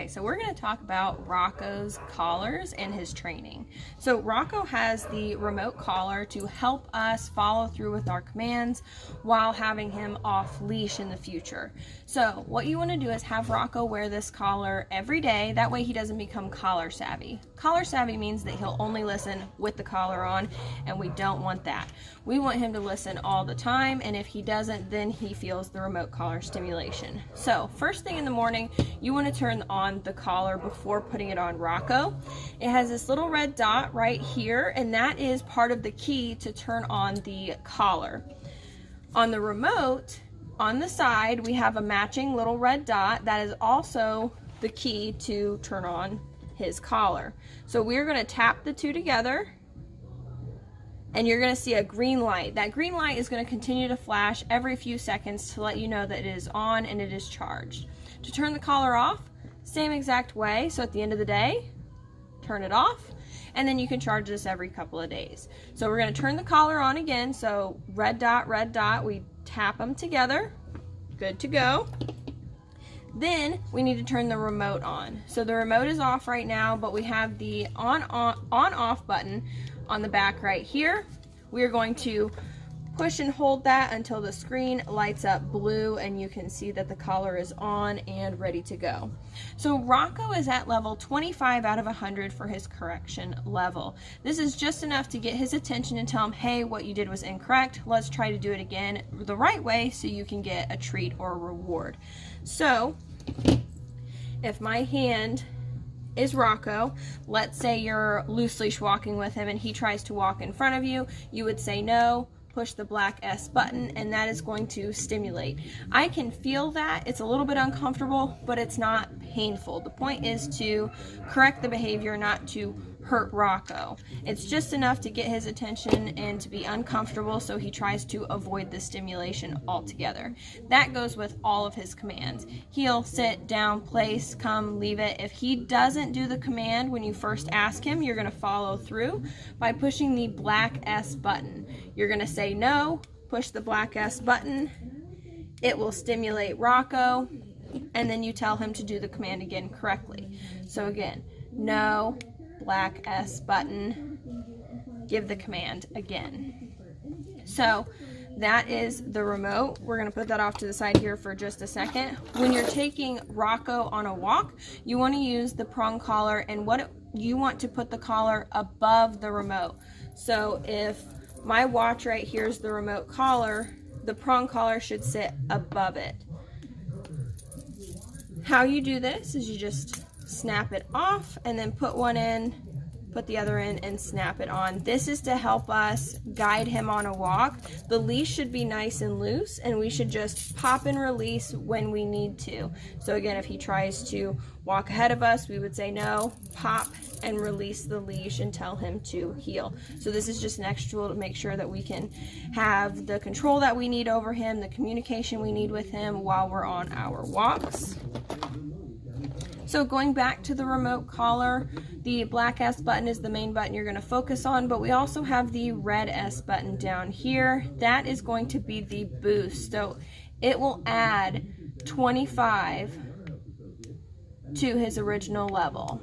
Okay, so we're going to talk about Rocko's collars and his training. So Rocko has the remote collar to help us follow through with our commands while having him off leash in the future. So what you want to do is have Rocko wear this collar every day. That way he doesn't become collar savvy. Collar savvy means that he'll only listen with the collar on, and we don't want that. We want him to listen all the time, and if he doesn't, then he feels the remote collar stimulation. So first thing in the morning, you want to turn on the collar before putting it on Rocko. It has this little red dot right here, and that is part of the key to turn on the collar. On the remote, on the side, we have a matching little red dot that is also the key to turn on his collar. So we're going to tap the two together, and you're going to see a green light. That green light is going to continue to flash every few seconds to let you know that it is on and it is charged. To turn the collar off, same exact way. So at the end of the day, turn it off, and then you can charge this every couple of days. So we're going to turn the collar on again. So red dot, we tap them together. Good to go. Then we need to turn the remote on. So the remote is off right now, but we have the on-off button on the back right here. We are going to push and hold that until the screen lights up blue and you can see that the collar is on and ready to go. So Rocko is at level 25 out of 100 for his correction level. This is just enough to get his attention and tell him, hey, what you did was incorrect. Let's try to do it again the right way so you can get a treat or a reward. So if my hand is Rocko, let's say you're loose leash walking with him and he tries to walk in front of you, you would say no, push the black S button, and that is going to stimulate. I can feel that. It's a little bit uncomfortable, but it's not painful. The point is to correct the behavior, not to hurt Rocko. It's just enough to get his attention and to be uncomfortable so he tries to avoid the stimulation altogether. That goes with all of his commands. Heel, sit, down, place, come, leave it. If he doesn't do the command when you first ask him, you're going to follow through by pushing the black S button. You're going to say no, push the black S button. It will stimulate Rocko, and then you tell him to do the command again correctly. So again, no, black S button, give the command again. So that is the remote. We're going to put that off to the side here for just a second. When you're taking Rocko on a walk, you want to use the prong collar, and you want to put the collar above the remote. So if my watch right here is the remote collar, the prong collar should sit above it. How you do this is you just snap it off and then put one in, put the other in, and snap it on. This is to help us guide him on a walk. The leash should be nice and loose, and we should just pop and release when we need to. So again, if he tries to walk ahead of us, we would say no, pop and release the leash and tell him to heel. So this is just an extra tool to make sure that we can have the control that we need over him, the communication we need with him while we're on our walks. So going back to the remote collar, the black S button is the main button you're going to focus on, but we also have the red S button down here. That is going to be the boost. So it will add 25 to his original level.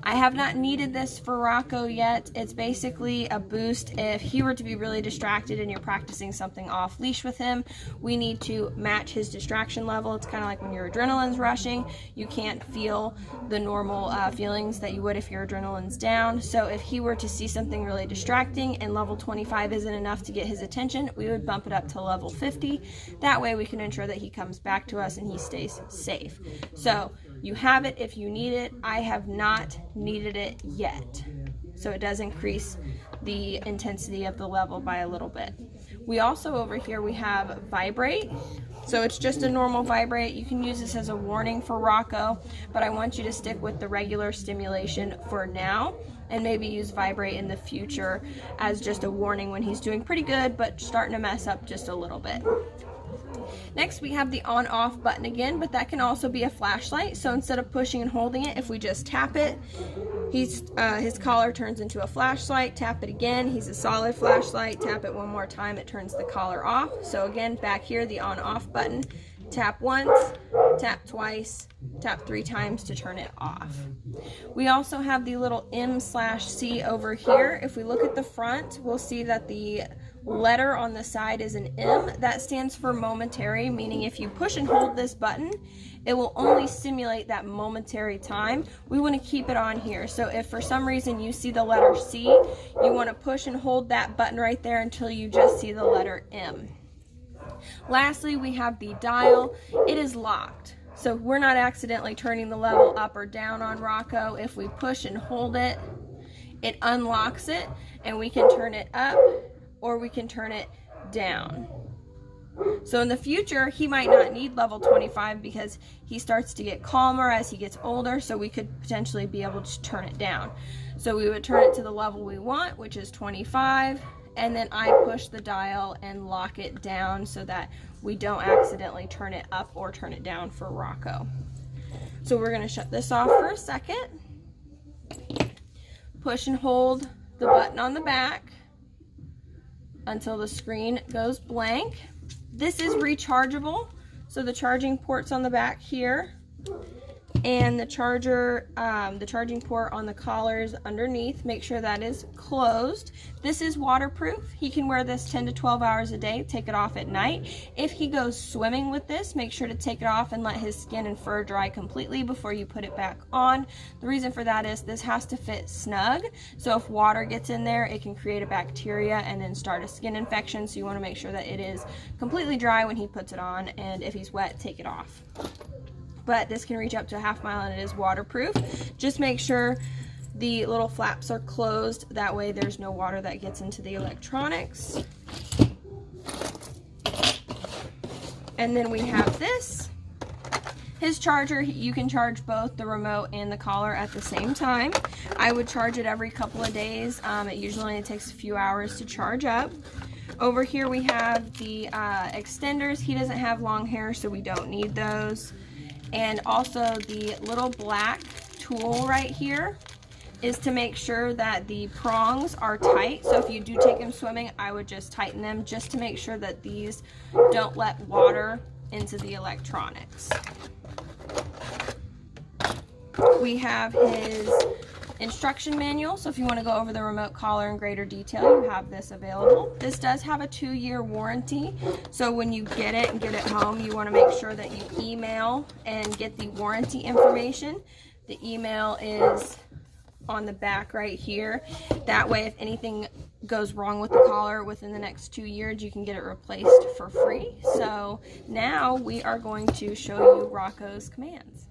I have not needed this for Rocko yet. It's basically a boost if he were to be really distracted and you're practicing something off leash with him. We need to match his distraction level. It's kind of like when your adrenaline's rushing. You can't feel the normal feelings that you would if your adrenaline's down. So if he were to see something really distracting and level 25 isn't enough to get his attention, we would bump it up to level 50. That way we can ensure that he comes back to us and he stays safe. So you have it if you need it. I have not needed it yet. So it does increase the intensity of the level by a little bit. We also over here we have vibrate. So it's just a normal vibrate. You can use this as a warning for Rocko, but I want you to stick with the regular stimulation for now and maybe use vibrate in the future as just a warning when he's doing pretty good but starting to mess up just a little bit. Next we have the on-off button again, but that can also be a flashlight. So instead of pushing and holding it, if we just tap it, his collar turns into a flashlight. Tap it again, he's a solid flashlight. Tap it one more time, it turns the collar off. So again, back here, the on-off button. Tap once, tap twice, tap 3 times to turn it off. We also have the little M/C over here. If we look at the front, we'll see that the letter on the side is an M. That stands for momentary, meaning if you push and hold this button, it will only simulate that momentary time. We want to keep it on here. So if for some reason you see the letter C, you want to push and hold that button right there until you just see the letter M. Lastly, we have the dial. It is locked, so we're not accidentally turning the level up or down on Rocko. If we push and hold it, it unlocks it, and we can turn it up or we can turn it down. So in the future, he might not need level 25 because he starts to get calmer as he gets older, so we could potentially be able to turn it down. So we would turn it to the level we want, which is 25, and then I push the dial and lock it down so that we don't accidentally turn it up or turn it down for Rocko. So we're going to shut this off for a second. Push and hold the button on the back until the screen goes blank. This is rechargeable, so the charging port's on the back here, and the charging port on the collars underneath. Make sure that is closed. This is waterproof. He can wear this 10 to 12 hours a day, take it off at night. If he goes swimming with this, make sure to take it off and let his skin and fur dry completely before you put it back on. The reason for that is this has to fit snug, so if water gets in there, it can create a bacteria and then start a skin infection, so you want to make sure that it is completely dry when he puts it on, and if he's wet, take it off. But this can reach up to a half mile and it is waterproof. Just make sure the little flaps are closed, that way there's no water that gets into the electronics. And then we have this. His charger, you can charge both the remote and the collar at the same time. I would charge it every couple of days. It usually only takes a few hours to charge up. Over here we have the extenders. He doesn't have long hair, so we don't need those. And also the little black tool right here is to make sure that the prongs are tight. So if you do take him swimming, I would just tighten them just to make sure that these don't let water into the electronics. We have his instruction manual, so if you want to go over the remote collar in greater detail, you have this available. This does have a 2-year warranty, so when you get it and get it home, you want to make sure that you email and get the warranty information. The email is on the back right here. That way, if anything goes wrong with the collar within the next 2 years, you can get it replaced for free. So now we are going to show you Rocko's commands.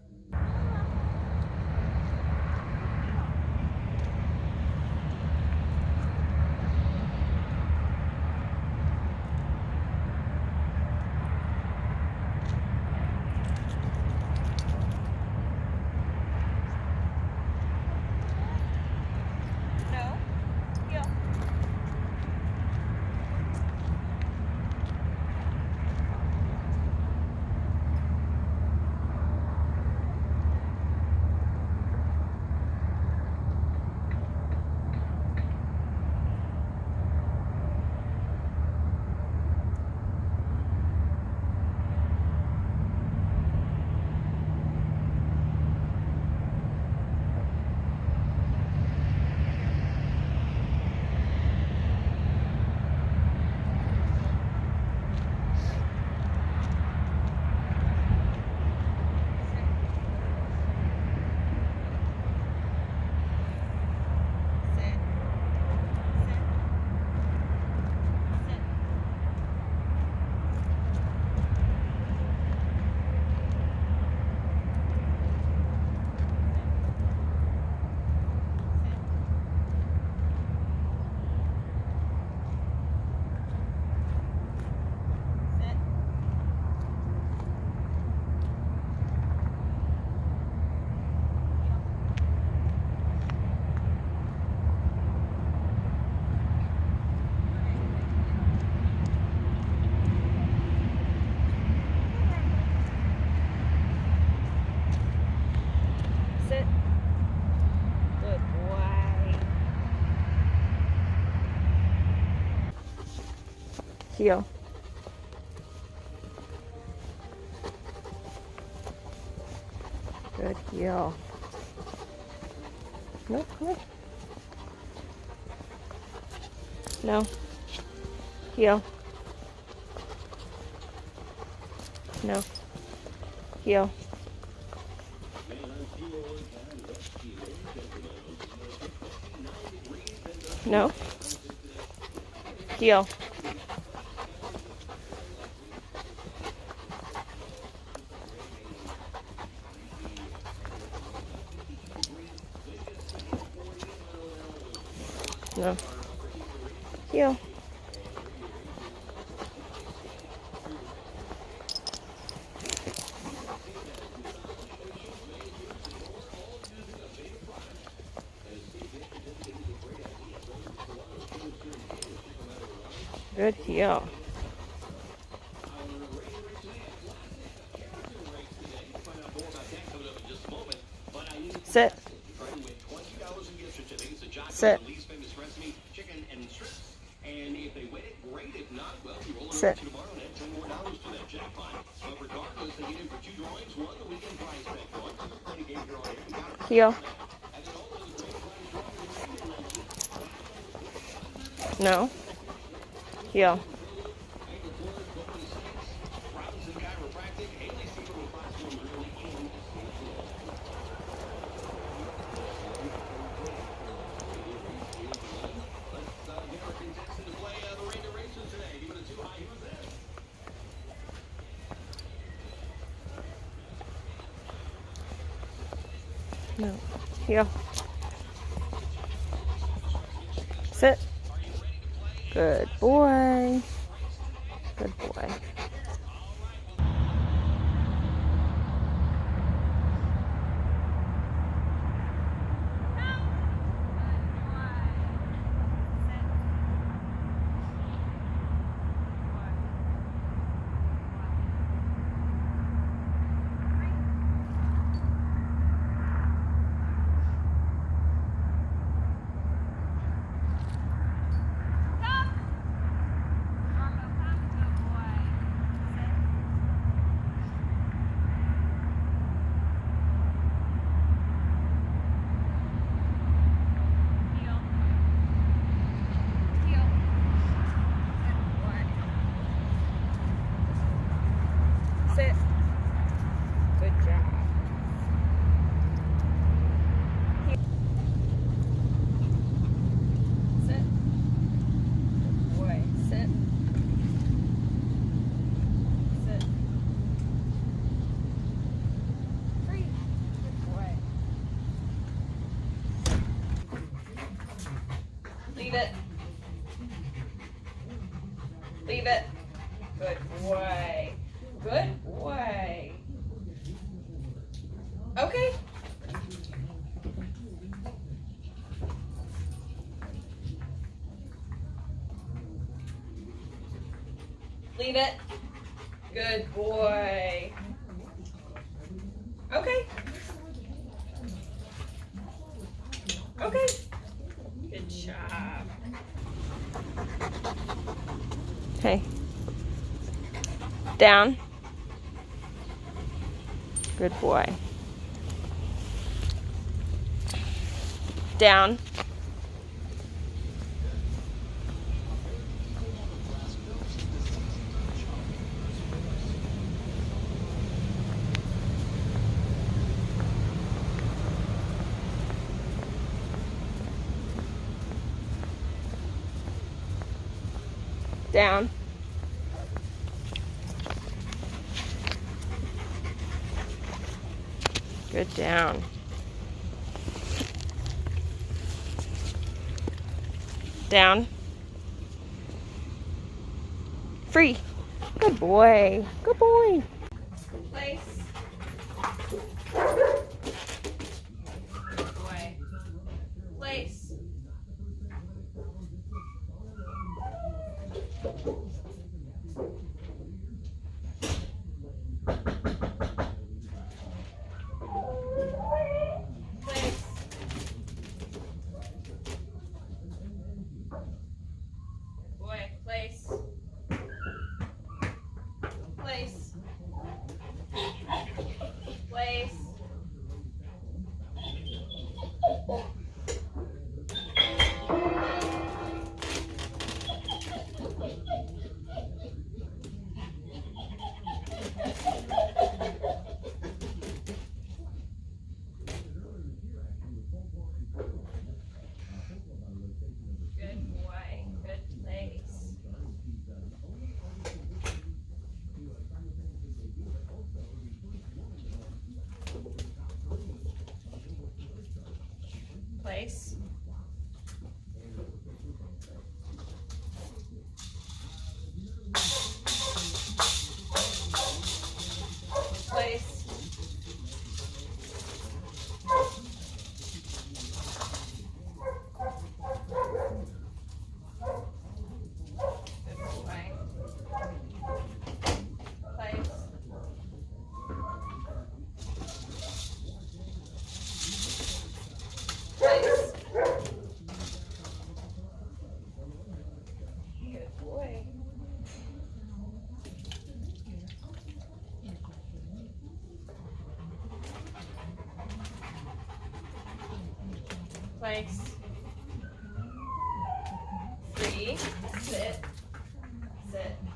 Heel. heel. Nope, come on. No. Heel. No. Heel. No. Heel. No. Heel. Good heel. Sit. Sit. Sit. Heel. No. Heel. No. Heel. Sit. Good boy. Good boy. Sit. Good job. Sit. Good boy. Sit. Sit. Free. Good boy. Leave it. Leave it. Good boy. Good boy. Okay. Leave it. Good boy. Okay. Okay. Good job. Okay. Down. Good boy. Down. Down. Good down. Down. Free. Good boy. Good boy. Place. Good boy. Place. Place. Place. Place. Good boy. Place. Place. Good boy. Place. 3. Sit. Sit.